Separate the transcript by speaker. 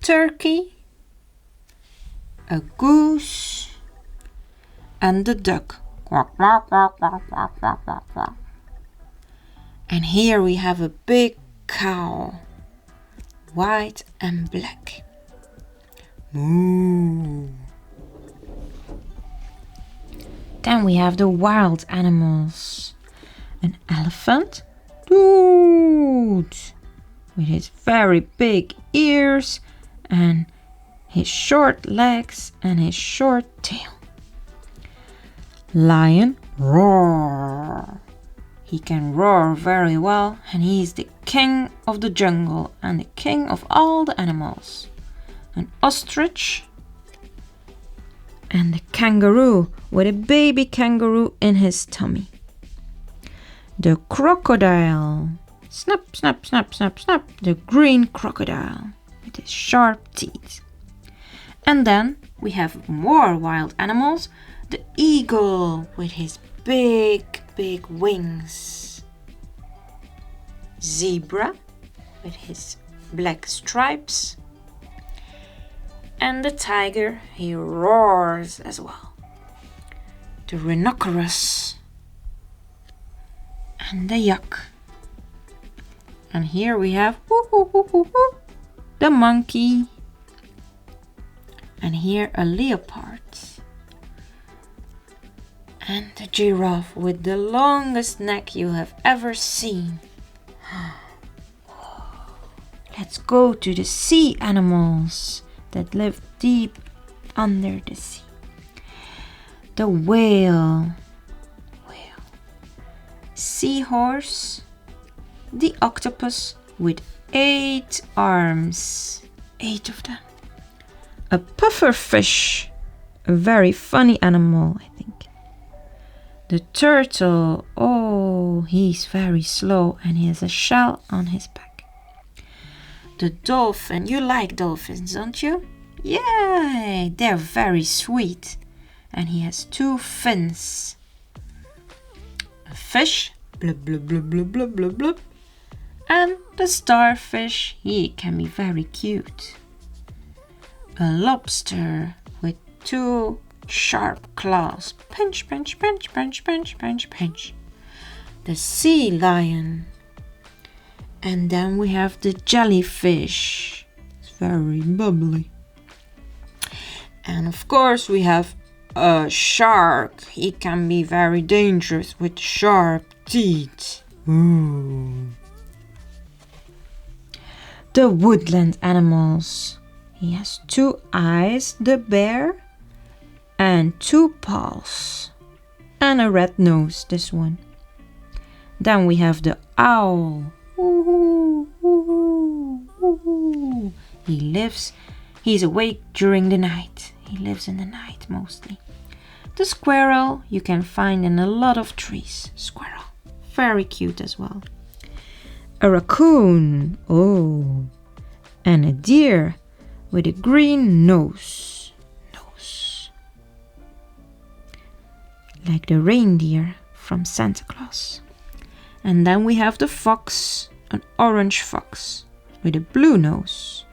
Speaker 1: turkey, a goose, and a duck. Quack, quack, quack, quack, quack, quack, quack, quack. And here we have a big cow, white and black. Moo. Then we have the wild animals. An elephant, toot, with his very big ears and his short legs and his short tail. Lion, roar. He can roar very well, and he is the king of the jungle and the king of all the animals. An ostrich and the kangaroo with a baby kangaroo in his tummy. The crocodile, snap, snap, snap, snap, snap, the green crocodile with his sharp teeth. And then we have more wild animals. The eagle with his big wings. Zebra with his black stripes. And the tiger, he roars as well. The rhinoceros and the yak. And here we have the monkey. And here a leopard. And the giraffe with the longest neck you have ever seen. Let's go to the sea animals that live deep under the sea. The whale, seahorse, the octopus with 8 arms, 8 of them. A pufferfish, a very funny animal, I think. The turtle, oh, he's very slow and he has a shell on his back. The dolphin, you like dolphins, don't you? Yay, they're very sweet. And he has 2 fins. A fish, blub, blub, blub, blub, blub, blub, blub. And the starfish, he can be very cute. A lobster with 2 sharp claws. Pinch, pinch, pinch, pinch, pinch, pinch, pinch. The sea lion. And then we have the jellyfish. It's very bubbly. And of course we have a shark. He can be very dangerous with sharp teeth. Ooh. The woodland animals. He has 2 eyes, the bear, and 2 paws, and a red nose, this one. Then we have the owl. He's awake during the night. He lives in the night mostly. The squirrel you can find in a lot of trees. Squirrel, very cute as well. A raccoon, oh, and a deer with a green nose. Like the reindeer from Santa Claus. And then we have the fox, an orange fox with a blue nose.